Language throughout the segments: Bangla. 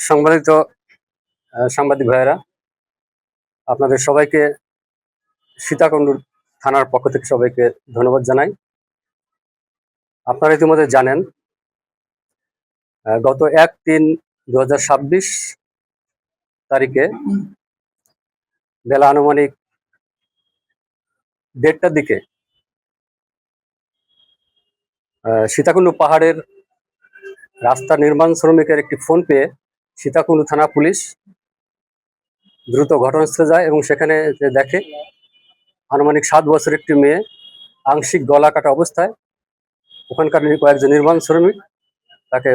সম্মানিত সাংবাদিক ভাইয়েরা, আপনাদের সবাইকে সীতাকুণ্ড থানার পক্ষ থেকে সবাইকে ধন্যবাদ জানাই। আপনারা ইতিমধ্যে জানেন, গত 1-3-2026 তারিখে বেলা আনুমানিক 1:30টার দিকে সীতাকুণ্ড পাহাড়ের রাস্তা নির্মাণ শ্রমিকের একটি ফোন পেয়ে সীতাকুণ্ড থানা পুলিশ দ্রুত ঘটনাস্থলে যায় এবং সেখানে দেখে আনুমানিক 7 বছরের একটি মেয়ে আংশিক গলা কাটা অবস্থায় ওখানকার কয়েকজন নির্মাণ শ্রমিক তাকে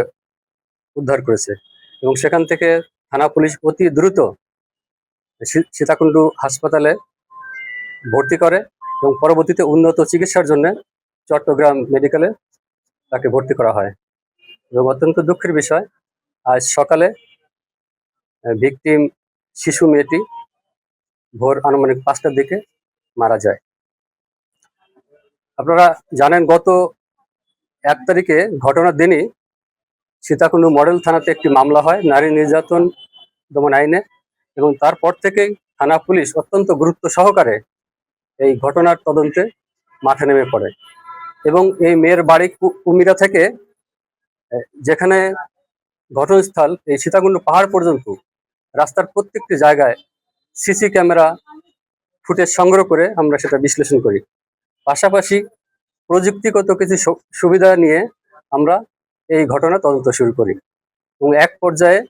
উদ্ধার করেছে এবং সেখান থেকে থানা পুলিশ অতি দ্রুত সীতাকুণ্ড হাসপাতালে ভর্তি করে এবং পরবর্তীতে উন্নত চিকিৎসার জন্য চট্টগ্রাম মেডিকেলে তাকে ভর্তি করা হয়। এবং অত্যন্ত দুঃখের বিষয়, আজ সকালে ভিকটিম শিশু মেয়েটি ভোর আনুমানিক 5টার দিকে মারা যায়। আপনারা জানেন, গত 1 তারিখে ঘটনার দিনই সীতাকুণ্ড মডেল থানাতে একটি মামলা হয় নারী নির্যাতন দমন আইনে, এবং তারপর থেকেই থানা পুলিশ অত্যন্ত গুরুত্ব সহকারে এই ঘটনার তদন্তে মাঠে নেমে পড়ে এবং এই মেয়ের বাড়ি কুমিরা থেকে যেখানে ঘটনাস্থল এই সীতাকুণ্ড পাহাড় পর্যন্ত রাস্তার প্রত্যেকটি জায়গায় সিসি ক্যামেরা ফুটেজ সংগ্রহ করে আমরা সেটা বিশ্লেষণ করি। পাশাপাশি প্রযুক্তিগত কিছু সুবিধা নিয়ে আমরা এই ঘটনা তদন্ত শুরু করি এবং এক পর্যায়ে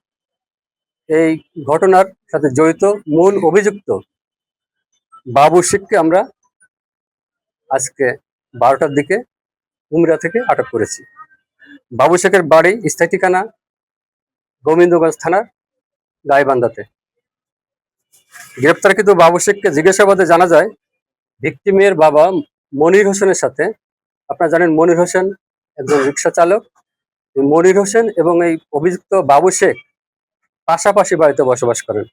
এই ঘটনার সাথে জড়িত মূল অভিযুক্ত বাবু শেখকে আমরা আজকে 12টার দিকে কুমিরা থেকে আটক করেছি। বাবু শেখের বাড়ি স্থায়ী ঠিকানা গোবিন্দগঞ্জ থানার গাইবান্ধাতে। গ্রেপ্তারকৃত বাবু শেখকে জিজ্ঞাসাবাদে জানা যায়, ভিকটিমের বাবা মনির হোসেনের সাথে, আপনারা জানেন মনির হোসেন একজন রিক্সা চালক, মনির হোসেন এবং এই অভিযুক্ত বাবু শেখ পাশাপাশি বাড়িতে বসবাস করেন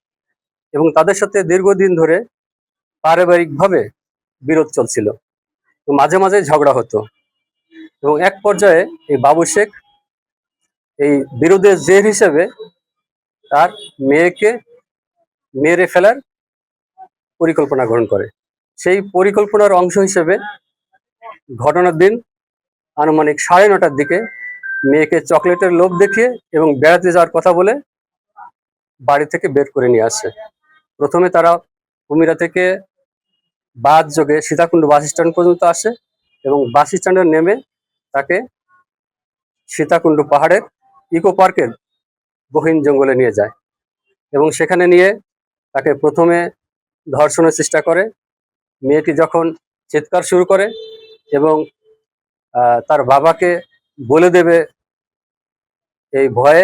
এবং তাদের সাথে দীর্ঘদিন ধরে পারিবারিকভাবে বিরোধ চলছিল, মাঝে মাঝে ঝগড়া হতো এবং এক পর্যায়ে এই বাবু শেখ এই বিরোধের জের হিসেবে তার মেয়েকে মেরে ফেলার পরিকল্পনা গ্রহণ করে। সেই পরিকল্পনার অংশ হিসেবে ঘটনার দিন আনুমানিক 9:30টার দিকে মেয়েকে চকলেটের লোভ দেখিয়ে এবং বেড়াতে যাওয়ার কথা বলে বাড়ি থেকে বের করে নিয়ে আসে। প্রথমে তারা কুমিরা থেকে বাস যোগে সীতাকুণ্ড বাস স্ট্যান্ড পর্যন্ত আসে এবং বাস স্ট্যান্ডে নেমে তাকে সীতাকুণ্ড পাহাড়ের ইকো পার্কের গহীন জঙ্গলে নিয়ে যায় এবং সেখানে নিয়ে তাকে প্রথমে ধর্ষণের চেষ্টা করে। মেয়েটি যখন চিৎকার শুরু করে এবং তার বাবাকে বলে দেবে এই ভয়ে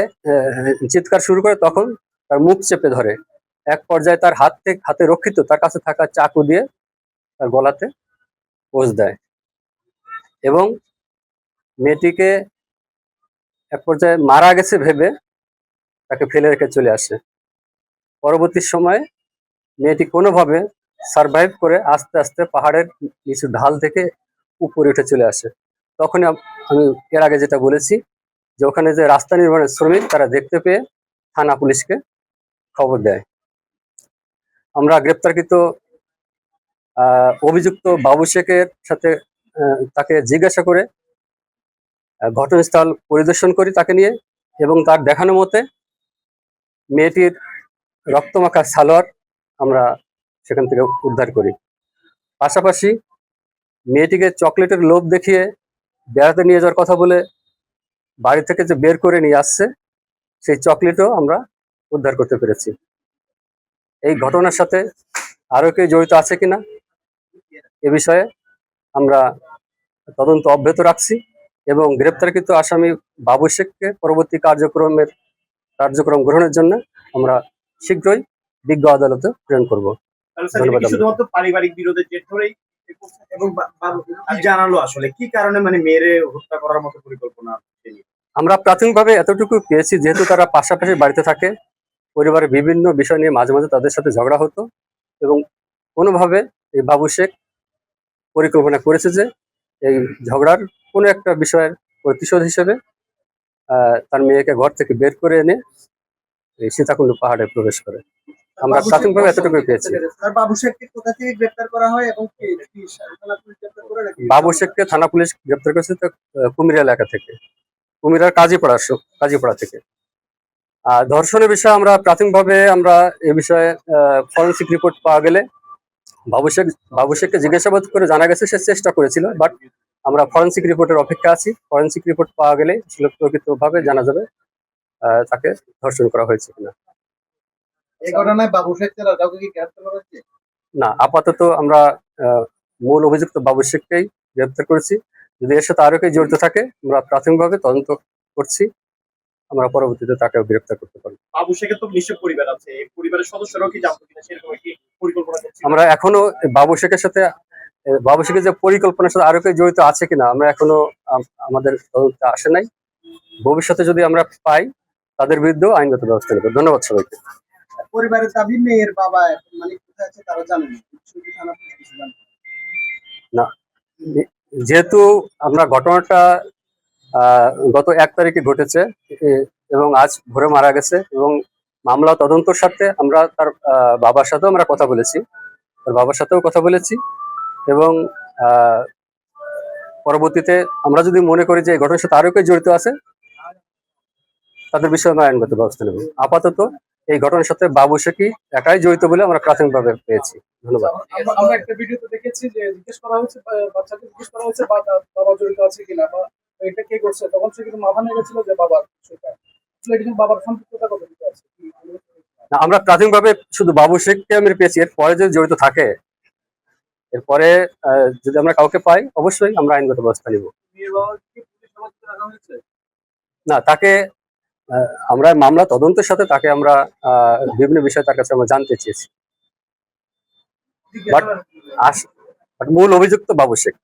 চিৎকার শুরু করে, তখন তার মুখ চেপে ধরে। এক পর্যায়ে তার হাতে রক্ষিত তার কাছে থাকা চাকু দিয়ে তার গলাতে পোঁচ দেয় এবং মেয়েটিকে এক পর্যায়ে মারা গেছে ভেবে তাকে ফেলে রেখে চলে আসে। পরবর্তী সময়ে মেয়েটি কোনোভাবে সারভাইভ করে আস্তে আস্তে পাহাড়ের নিচু ঢাল থেকে উপরে উঠে চলে আসে। তখনই আমি এর আগে যেটা বলেছি যে ওখানে যে রাস্তা নির্মাণের শ্রমিক তারা দেখতে পেয়ে থানা পুলিশকে খবর দেয়। আমরা গ্রেপ্তারকৃত অভিযুক্ত বাবু শেখের সাথে তাকে জিজ্ঞাসা করে ঘটনাস্থল পরিদর্শন করি তাকে নিয়ে এবং তার দেখানো মতে মেয়েটির রক্তমাখা সালোয়ার আমরা সেখান থেকে উদ্ধার করি। পাশাপাশি মেয়েটিকে চকলেটের লোভ দেখিয়ে বেড়াতে নিয়ে যাওয়ার কথা বলে বাড়ি থেকে যে বের করে নিয়ে আসছে সেই চকলেটও আমরা উদ্ধার করতে পেরেছি। এই ঘটনার সাথে আরো কেউ জড়িত আছে কিনা এ বিষয়ে আমরা তদন্ত অব্যাহত রাখছি এবং গ্রেপ্তারকৃত আসামি বাবু শেখকে পরবর্তী কার্যক্রম গ্রহণের জন্য আমরা শীঘ্রই বিজ্ঞ আদালতে প্রেরণ করব। শুধুমাত্র পারিবারিক বিরোধের জের ধরেই এবং জানালো আসলে কি কারণে মানে মেরে হত্যা করার মতো পরিকল্পনা? আমরা প্রাথমিকভাবে এতটুকু পেয়েছি, যেহেতু তারা পাশাপাশি বাড়িতে থাকে, পরিবারের বিভিন্ন বিষয় নিয়ে মাঝে মাঝে তাদের সাথে ঝগড়া হতো এবং কোনোভাবে এই বাবু শেখ পরিকল্পনা করেছে যে এই ঝগড়ার কোনো একটা বিষয়ের প্রতিশোধ হিসেবে তার মেয়েকে ঘর থেকে বের করে এনে এই সীতাকুণ্ড পাহাড়ে প্রবেশ করে। আমরা প্রাথমিকভাবে এতটুকুই পেয়েছি। আর বাবু শেখকে কোথা থেকে গ্রেফতার করা হয় এবং কি থানা পুলিশ গ্রেফতার করে নাকি? বাবু শেখকে থানা পুলিশ গ্রেপ্তার করেছে তো কুমিরা এলাকা থেকে, কুমিরার কাজীপাড়া থেকে। আর ধর্ষণের বিষয়ে আমরা প্রাথমিকভাবে আমরা এ বিষয়ে ফরেন্সিক রিপোর্ট পাওয়া গেলে বাবু শেখকে জিজ্ঞাসাবাদ করে জানা গেছে সে চেষ্টা করেছিল, বাট আমরা ফরেন্সিক রিপোর্টের অপেক্ষা আছি। ফরেন্সিক রিপোর্ট পাওয়া গেলে প্রকৃতভাবে জানা যাবে তাকে ধর্ষণ করা হয়েছে কিনা। এই ঘটনায় বাবু শেখ ছাড়া কাউকে কি গ্রেফতার করা হয়েছে? না, আপাতত আমরা মূল অভিযুক্ত বাবু শেখকেই গ্রেপ্তার করেছি। যদি এর সাথে আরো কেউ জড়িত থাকে আমরা প্রাথমিকভাবে তদন্ত করছি, আমরা পরবর্তীতে তাকেও গ্রেপ্তার করতে পারি। বাবু শেখের তো নিশ্চয় পরিবার আছে, এই পরিবারের সদস্যরাও কি জানতো কিনা সেরকম কি পরিকল্পনা করছে? আমরা এখনো বাবু শেখের যে পরিকল্পনার সাথে আরো কেউ জড়িত আছে কিনা আমরা এখনো আমাদের তদন্তে আসে নাই। ভবিষ্যতে যদি আমরা পাই তাদের বিরুদ্ধেও আইনগত ব্যবস্থা নেব। ধন্যবাদ সবাইকে। পরিবারের দাবি মেয়ের বাবা এখন মানে কোথায় আছে তারা জানে না, শুধু থানা পুলিশ কিছু জানে না। না, যেহেতু আমরা ঘটনাটা গত 1 তারিখে ঘটেছে এবং আজ ভোরে মারা গেছে এবং মামলা তদন্তর সাথে আমরা তার বাবার সাথেও আমরা কথা বলেছি, তার বাবার সাথেও কথা বলেছি এবং পরবর্তীতে আমরা যদি মনে করি যে এই ঘটনার সাথে আরো কেউ জড়িত আছে তাদের বিষয়ে আমরা আইনগত ব্যবস্থা নেব। আপাতত এই ঘটনার সাথে বাবু শেখই একাই জড়িত বলে আমরা প্রাথমিকভাবে পেয়েছি। ধন্যবাদ। আমরা একটা ভিডিওতে দেখেছি যে জিজ্ঞেস করা হয়েছে, বাচ্চাকে জিজ্ঞেস করা হয়েছে বাবা জড়িত আছে কিনা বা এটা কে করছে, তখন সে কিন্তু মাথা নিয়ে গেছিল যে বাবার সেটা আসলে এটা কিন্তু বাবার সম্পৃক্ততা কতটুকু আছে। না, আমরা প্রাথমিকভাবে শুধু বাবু শেখকে আমি পেয়েছি, এরপরে যদি জড়িত থাকে এরপরে যদি আমরা কাউকে পাই অবশ্যই আমরা আইনগত ব্যবস্থা নিব। মেয়ের বাবা কি পুলিশ হেফাজতে রাখা হয়েছে? না, তাকে আমরা মামলা তদন্তের সাথে তাকে আমরা বিভিন্ন বিষয়ে তার কাছে আমরা জানতে চেয়েছি, বাট মূল অভিযুক্ত বাবু শেখ।